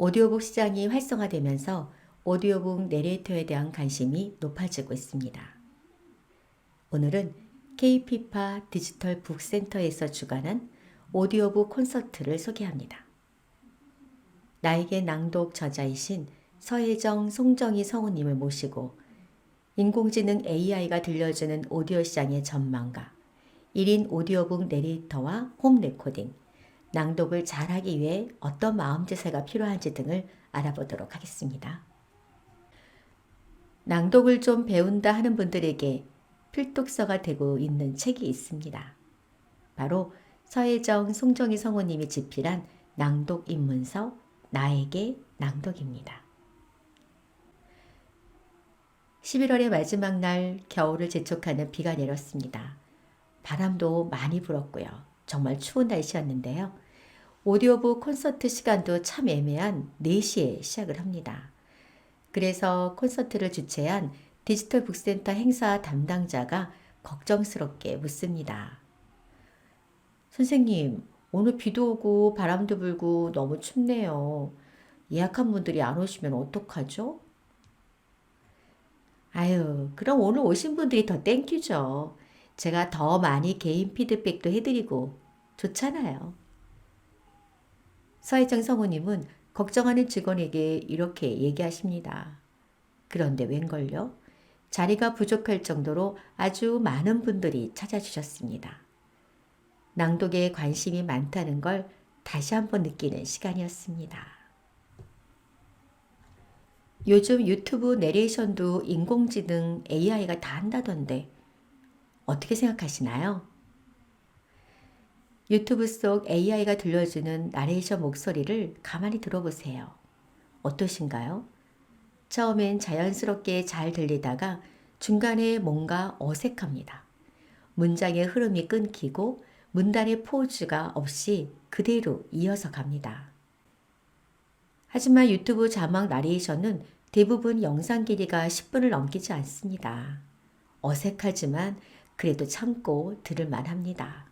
오디오북 시장이 활성화되면서 오디오북 내레이터에 대한 관심이 높아지고 있습니다. 오늘은 K피파 디지털 북센터에서 주관한 오디오북 콘서트를 소개합니다. 나에게 낭독 저자이신 서혜정, 송정희 성우님을 모시고 인공지능 AI가 들려주는 오디오 시장의 전망과 1인 오디오북 내레이터와 홈 레코딩, 낭독을 잘하기 위해 어떤 마음자세가 필요한지 등을 알아보도록 하겠습니다. 낭독을 좀 배운다 하는 분들에게 필독서가 되고 있는 책이 있습니다. 바로 서혜정, 송정희 성우님이 집필한 낭독 입문서 나에게 낭독입니다. 11월의 마지막 날 겨울을 재촉하는 비가 내렸습니다. 바람도 많이 불었고요. 정말 추운 날씨였는데요. 오디오북 콘서트 시간도 참 애매한 4시에 시작을 합니다. 그래서 콘서트를 주최한 디지털 북센터 행사 담당자가 걱정스럽게 묻습니다. 선생님, 오늘 비도 오고 바람도 불고 너무 춥네요. 예약한 분들이 안 오시면 어떡하죠? 아유, 그럼 오늘 오신 분들이 더 땡큐죠. 제가 더 많이 개인 피드백도 해드리고 좋잖아요. 서혜정 성우님은 걱정하는 직원에게 이렇게 얘기하십니다. 그런데 웬걸요? 자리가 부족할 정도로 아주 많은 분들이 찾아주셨습니다. 낭독에 관심이 많다는 걸 다시 한번 느끼는 시간이었습니다. 요즘 유튜브 내레이션도 인공지능 AI가 다 한다던데 어떻게 생각하시나요? 유튜브 속 AI가 들려주는 나레이션 목소리를 가만히 들어보세요. 어떠신가요? 처음엔 자연스럽게 잘 들리다가 중간에 뭔가 어색합니다. 문장의 흐름이 끊기고 문단의 포즈가 없이 그대로 이어서 갑니다. 하지만 유튜브 자막 나레이션은 대부분 영상 길이가 10분을 넘기지 않습니다. 어색하지만 그래도 참고 들을만 합니다.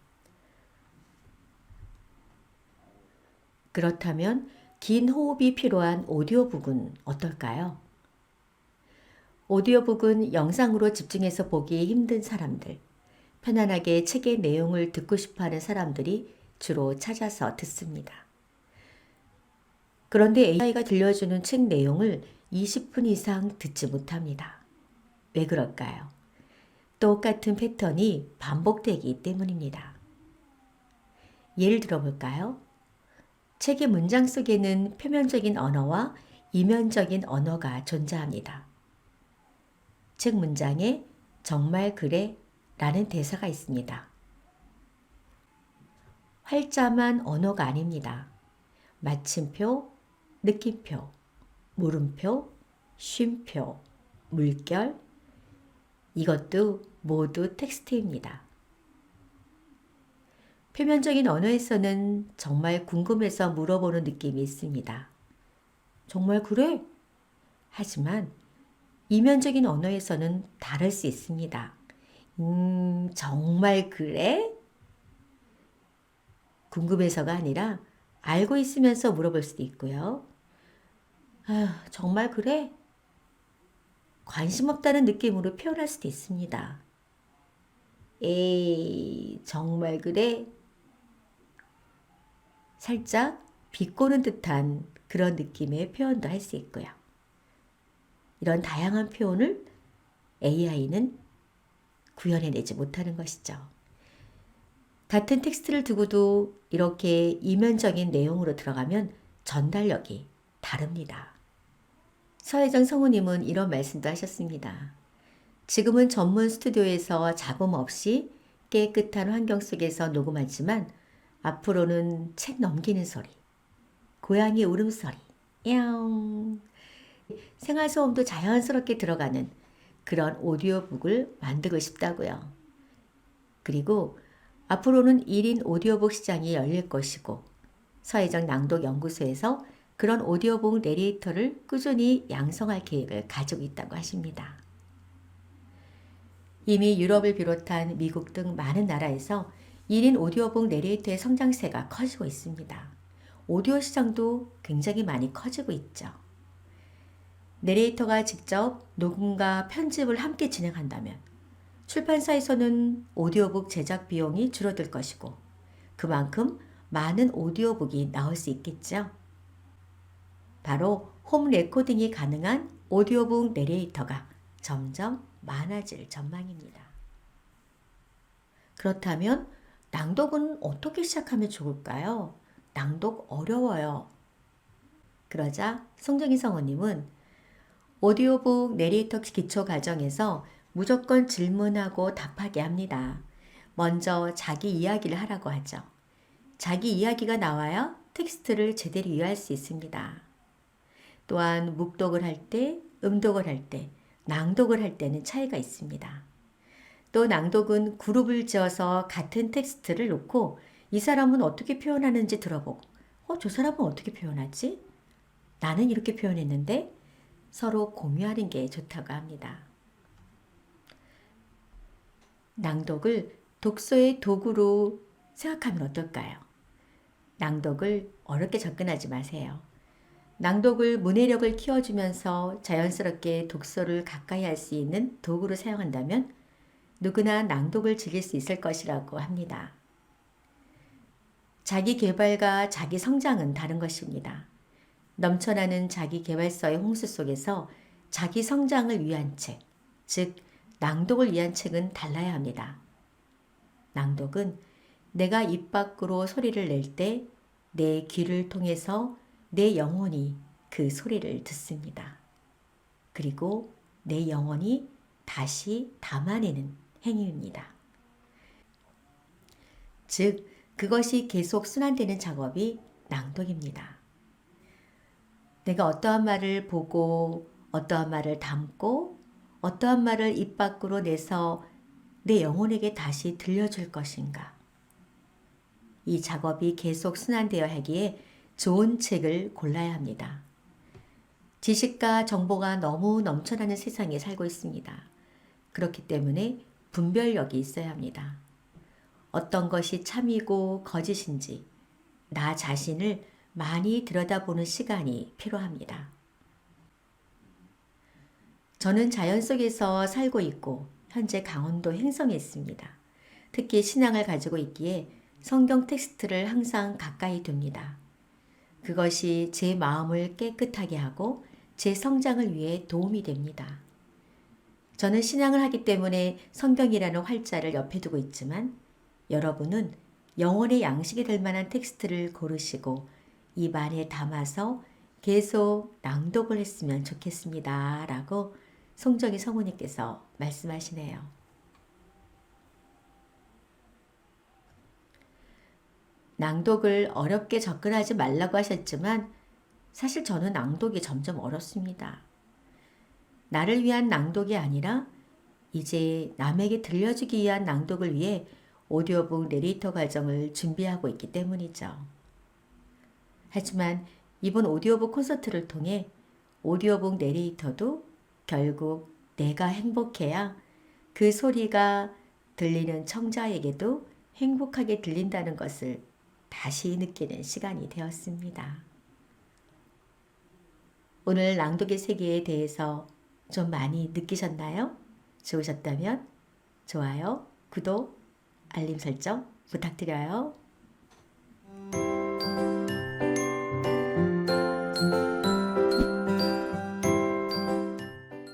그렇다면 긴 호흡이 필요한 오디오북은 어떨까요? 오디오북은 영상으로 집중해서 보기 힘든 사람들, 편안하게 책의 내용을 듣고 싶어하는 사람들이 주로 찾아서 듣습니다. 그런데 AI가 들려주는 책 내용을 20분 이상 듣지 못합니다. 왜 그럴까요? 똑같은 패턴이 반복되기 때문입니다. 예를 들어볼까요? 책의 문장 속에는 표면적인 언어와 이면적인 언어가 존재합니다. 책 문장에 정말 그래 라는 대사가 있습니다. 활자만 언어가 아닙니다. 마침표, 느낌표, 물음표, 쉼표, 물결, 이것도 모두 텍스트입니다. 표면적인 언어에서는 정말 궁금해서 물어보는 느낌이 있습니다. 정말 그래? 하지만 이면적인 언어에서는 다를 수 있습니다. 정말 그래? 궁금해서가 아니라 알고 있으면서 물어볼 수도 있고요. 정말 그래? 관심 없다는 느낌으로 표현할 수도 있습니다. 에이, 정말 그래? 살짝 비꼬는 듯한 그런 느낌의 표현도 할 수 있고요. 이런 다양한 표현을 AI는 구현해내지 못하는 것이죠. 같은 텍스트를 두고도 이렇게 이면적인 내용으로 들어가면 전달력이 다릅니다. 서혜정 성우님은 이런 말씀도 하셨습니다. 지금은 전문 스튜디오에서 잡음 없이 깨끗한 환경 속에서 녹음하지만 앞으로는 책 넘기는 소리, 고양이 울음소리, 야옹, 생활소음도 자연스럽게 들어가는 그런 오디오북을 만들고 싶다고요. 그리고 앞으로는 1인 오디오북 시장이 열릴 것이고 서혜정 낭독연구소에서 그런 오디오북 내레이터를 꾸준히 양성할 계획을 가지고 있다고 하십니다. 이미 유럽을 비롯한 미국 등 많은 나라에서 1인 오디오북 내레이터의 성장세가 커지고 있습니다. 오디오 시장도 굉장히 많이 커지고 있죠. 내레이터가 직접 녹음과 편집을 함께 진행한다면 출판사에서는 오디오북 제작 비용이 줄어들 것이고 그만큼 많은 오디오북이 나올 수 있겠죠. 바로 홈 레코딩이 가능한 오디오북 내레이터가 점점 많아질 전망입니다. 그렇다면 낭독은 어떻게 시작하면 좋을까요? 낭독 어려워요. 그러자 송정희 성우님은 오디오북 내레이터 기초 과정에서 무조건 질문하고 답하게 합니다. 먼저 자기 이야기를 하라고 하죠. 자기 이야기가 나와야 텍스트를 제대로 이해할 수 있습니다. 또한 묵독을 할 때, 음독을 할 때, 낭독을 할 때는 차이가 있습니다. 또 낭독은 그룹을 지어서 같은 텍스트를 놓고 이 사람은 어떻게 표현하는지 들어보고 저 사람은 어떻게 표현하지? 나는 이렇게 표현했는데 서로 공유하는 게 좋다고 합니다. 낭독을 독서의 도구로 생각하면 어떨까요? 낭독을 어렵게 접근하지 마세요. 낭독을 문해력을 키워주면서 자연스럽게 독서를 가까이 할 수 있는 도구로 사용한다면 누구나 낭독을 즐길 수 있을 것이라고 합니다. 자기 개발과 자기 성장은 다른 것입니다. 넘쳐나는 자기 개발서의 홍수 속에서 자기 성장을 위한 책, 즉 낭독을 위한 책은 달라야 합니다. 낭독은 내가 입 밖으로 소리를 낼 때 내 귀를 통해서 내 영혼이 그 소리를 듣습니다. 그리고 내 영혼이 다시 담아내는 행위입니다. 즉, 그것이 계속 순환되는 작업이 낭독입니다. 내가 어떠한 말을 보고, 어떠한 말을 담고, 어떠한 말을 입 밖으로 내서 내 영혼에게 다시 들려줄 것인가. 이 작업이 계속 순환되어야 하기에 좋은 책을 골라야 합니다. 지식과 정보가 너무 넘쳐나는 세상에 살고 있습니다. 그렇기 때문에 분별력이 있어야 합니다. 어떤 것이 참이고 거짓인지 나 자신을 많이 들여다보는 시간이 필요합니다. 저는 자연 속에서 살고 있고 현재 강원도 행성에 있습니다. 특히 신앙을 가지고 있기에 성경 텍스트를 항상 가까이 둡니다. 그것이 제 마음을 깨끗하게 하고 제 성장을 위해 도움이 됩니다. 저는 신앙을 하기 때문에 성경이라는 활자를 옆에 두고 있지만 여러분은 영혼의 양식이 될 만한 텍스트를 고르시고 입 안에 담아서 계속 낭독을 했으면 좋겠습니다. 라고 송정희 성우님께서 말씀하시네요. 낭독을 어렵게 접근하지 말라고 하셨지만 사실 저는 낭독이 점점 어렵습니다. 나를 위한 낭독이 아니라 이제 남에게 들려주기 위한 낭독을 위해 오디오북 내레이터 과정을 준비하고 있기 때문이죠. 하지만 이번 오디오북 콘서트를 통해 오디오북 내레이터도 결국 내가 행복해야 그 소리가 들리는 청자에게도 행복하게 들린다는 것을 다시 느끼는 시간이 되었습니다. 오늘 낭독의 세계에 대해서 좀 많이 느끼셨나요? 좋으셨다면 좋아요, 구독, 알림 설정 부탁드려요.